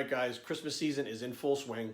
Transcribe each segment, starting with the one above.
right, guys, Christmas season is in full swing.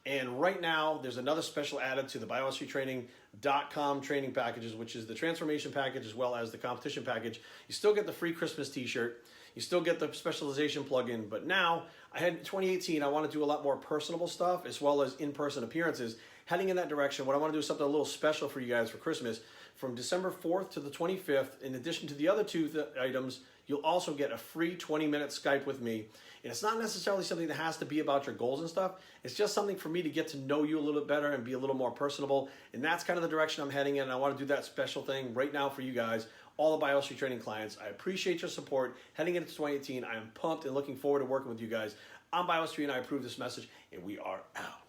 And right now, there's another special added to the BioStreetTraining.com training packages, which is the transformation package as well as the competition package. You still get the free Christmas t-shirt. You still get the specialization plugin. But now, I had 2018, I want to do a lot more personable stuff as well as in-person appearances. Heading in that direction, what I want to do is something a little special for you guys for Christmas. From December 4th to the 25th, in addition to the other two items, you'll also get a free 20-minute Skype with me. And it's not necessarily something that has to be about your goals and stuff. It's just something for me to get to know you a little bit better and be a little more personable. And that's kind of the direction I'm heading in. And I want to do that special thing right now for you guys, all the BioStreet Training clients. I appreciate your support. Heading into 2018, I am pumped and looking forward to working with you guys. I'm BioStreet and I approve this message, and we are out.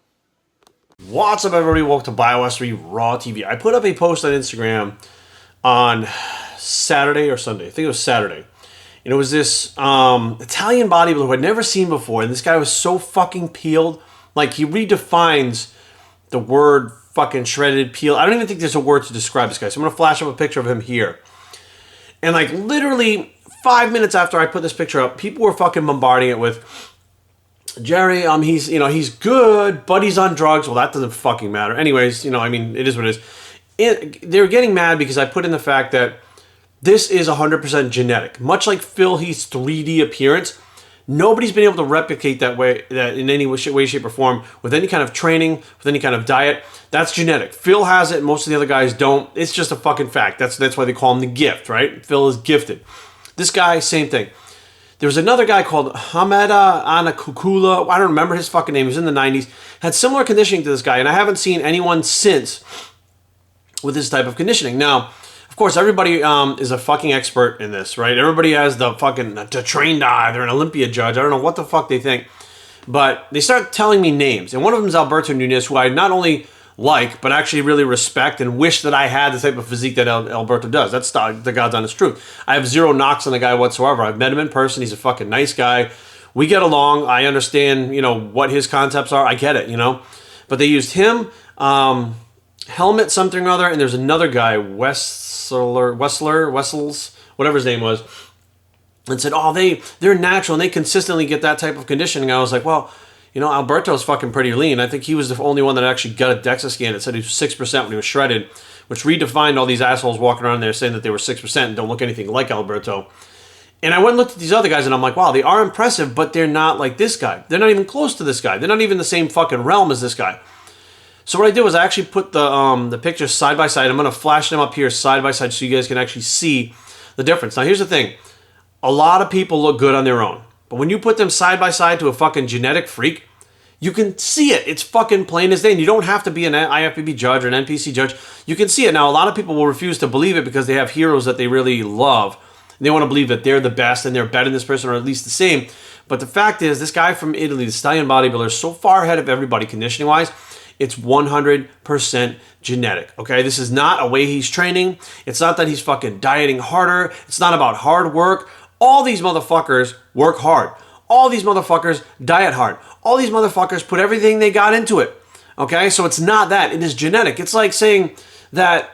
What's up, everybody? Welcome to BioStreet Raw TV. I put up a post on Instagram on Saturday or Sunday. I think it was Saturday. And it was this Italian bodybuilder who I'd never seen before. And this guy was so fucking peeled. Like, he redefines the word fucking shredded, peeled. I don't even think there's a word to describe this guy. So I'm going to flash up a picture of him here. And like literally 5 minutes after I put this picture up, people were fucking bombarding it with, Jerry, he's good, but he's on drugs. Well, that doesn't fucking matter. Anyways, I mean, it is what it is. They were getting mad because I put in the fact that this is 100% genetic. Much like Phil Heath's 3D appearance, nobody's been able to replicate that in any way, shape, or form with any kind of training, with any kind of diet. That's genetic. Phil has it, most of the other guys don't. It's just a fucking fact. That's why they call him the gift, right? Phil is gifted. This guy, same thing. There was another guy called Hamada Anakukula. I don't remember his fucking name. He was in the 90s. Had similar conditioning to this guy, and I haven't seen anyone since with this type of conditioning. Now, of course, everybody is a fucking expert in this, right? Everybody has the trained eye. They're an Olympia judge. I don't know what the fuck they think. But they start telling me names. And one of them is Alberto Nunez, who I not only like, but actually really respect and wish that I had the type of physique that Alberto does. That's the God's honest truth. I have zero knocks on the guy whatsoever. I've met him in person. He's a fucking nice guy. We get along. I understand, what his concepts are. I get it, But they used him, Helmet something or other, and there's another guy, Wessels, whatever his name was, and said, they're natural and they consistently get that type of conditioning. I was like, well, Alberto's fucking pretty lean. I think he was the only one that actually got a DEXA scan that said he was 6% when he was shredded, which redefined all these assholes walking around there saying that they were 6% and don't look anything like Alberto. And I went and looked at these other guys and I'm like, wow, they are impressive, but they're not like this guy. They're not even close to this guy. They're not even the same fucking realm as this guy. So what I did was I actually put the pictures side by side. I'm going to flash them up here side by side so you guys can actually see the difference. Now, here's the thing. A lot of people look good on their own. But when you put them side by side to a fucking genetic freak, you can see it. It's fucking plain as day. And you don't have to be an IFBB judge or an NPC judge. You can see it. Now, a lot of people will refuse to believe it because they have heroes that they really love. And they want to believe that they're the best and they're better than this person or at least the same. But the fact is, this guy from Italy, the Italian bodybuilder, is so far ahead of everybody conditioning-wise. It's 100% genetic, okay? This is not a way he's training. It's not that he's fucking dieting harder. It's not about hard work. All these motherfuckers work hard. All these motherfuckers diet hard. All these motherfuckers put everything they got into it, okay? So it's not that. It is genetic. It's like saying that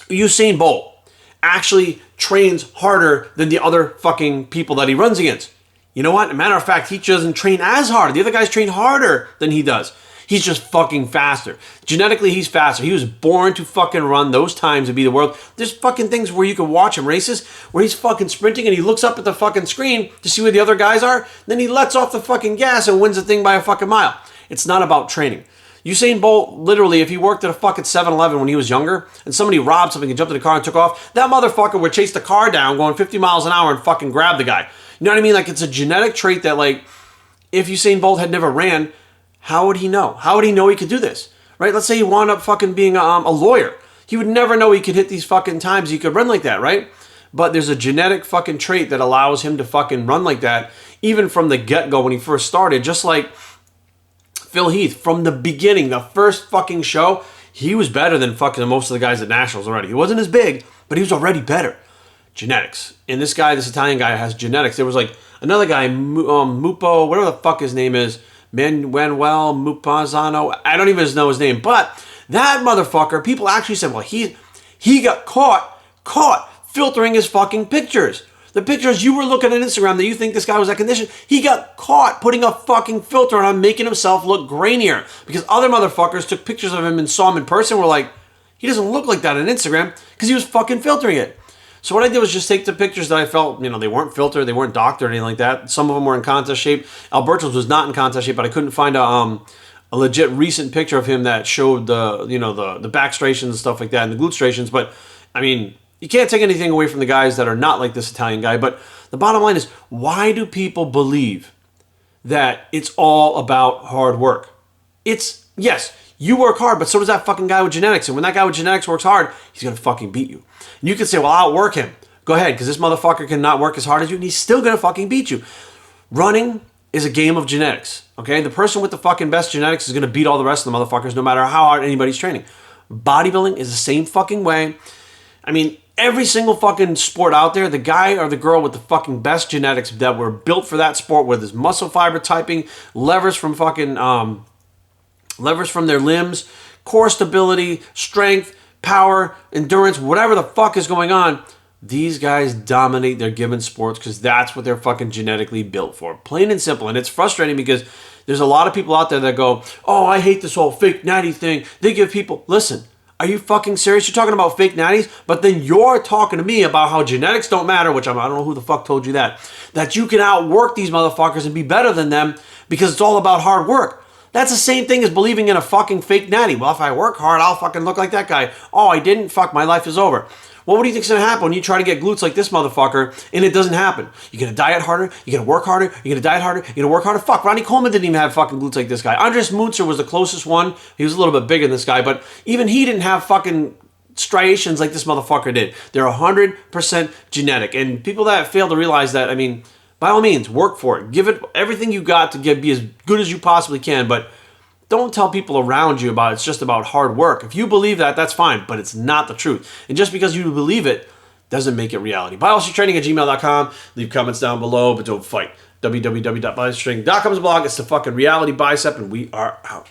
Usain Bolt actually trains harder than the other fucking people that he runs against. You know what? As a matter of fact, he doesn't train as hard. The other guys train harder than he does. He's just fucking faster. Genetically, he's faster. He was born to fucking run those times and be the world. There's fucking things where you can watch him races where he's fucking sprinting and he looks up at the fucking screen to see where the other guys are. Then he lets off the fucking gas and wins the thing by a fucking mile. It's not about training. Usain Bolt, literally, if he worked at a fucking 7-Eleven when he was younger and somebody robbed something and jumped in the car and took off, that motherfucker would chase the car down going 50 miles an hour and fucking grab the guy. You know what I mean? Like, it's a genetic trait that, like, if Usain Bolt had never ran, how would he know? How would he know he could do this? Right? Let's say he wound up fucking being a lawyer. He would never know he could hit these fucking times he could run like that, right? But there's a genetic fucking trait that allows him to fucking run like that, even from the get-go when he first started. Just like Phil Heath, from the beginning, the first fucking show, he was better than fucking most of the guys at Nationals already. He wasn't as big, but he was already better. Genetics. And this Italian guy has genetics. There was like another guy, Mupo, whatever the fuck his name is, Manuel Mupazano. I don't even know his name. But that motherfucker, people actually said, well, he got caught filtering his fucking pictures. The pictures you were looking at Instagram that you think this guy was that condition, he got caught putting a fucking filter on, making himself look grainier. Because other motherfuckers took pictures of him and saw him in person, were like, he doesn't look like that on Instagram, because he was fucking filtering it. So what I did was just take the pictures that I felt, they weren't filtered, they weren't doctored or anything like that. Some of them were in contest shape. Alberto's was not in contest shape, but I couldn't find a legit recent picture of him that showed the back striations and stuff like that and the glute striations. But I mean, you can't take anything away from the guys that are not like this Italian guy. But the bottom line is, why do people believe that it's all about hard work? It's, yes, you work hard, but so does that fucking guy with genetics. And when that guy with genetics works hard, he's going to fucking beat you. And you can say, well, I'll outwork him. Go ahead, because this motherfucker cannot work as hard as you, and he's still going to fucking beat you. Running is a game of genetics, okay? The person with the fucking best genetics is going to beat all the rest of the motherfuckers no matter how hard anybody's training. Bodybuilding is the same fucking way. I mean, every single fucking sport out there, the guy or the girl with the fucking best genetics that were built for that sport, with his muscle fiber typing, levers from fucking, levers from their limbs, core stability, strength, power, endurance, whatever the fuck is going on, these guys dominate their given sports because that's what they're fucking genetically built for. Plain and simple. And it's frustrating because there's a lot of people out there that go, oh, I hate this whole fake natty thing. They give people, listen, are you fucking serious? You're talking about fake natties, but then you're talking to me about how genetics don't matter, which I don't know who the fuck told you that you can outwork these motherfuckers and be better than them because it's all about hard work. That's the same thing as believing in a fucking fake natty. Well, if I work hard, I'll fucking look like that guy. Oh, I didn't? Fuck, my life is over. Well, what do you think's going to happen when you try to get glutes like this motherfucker and it doesn't happen? You're going to diet harder, you're going to work harder, you're going to diet harder, you're going to work harder. Fuck, Ronnie Coleman didn't even have fucking glutes like this guy. Andres Munzer was the closest one. He was a little bit bigger than this guy, but even he didn't have fucking striations like this motherfucker did. They're 100% genetic. And people that fail to realize that, I mean, by all means, work for it. Give it everything you got to be as good as you possibly can, but don't tell people around you about it's just about hard work. If you believe that, that's fine, but it's not the truth. And just because you believe it doesn't make it reality. BiologicTraining@gmail.com. Leave comments down below, but don't fight. www.biologictraining.com is a blog. It's the fucking reality bicep, and we are out.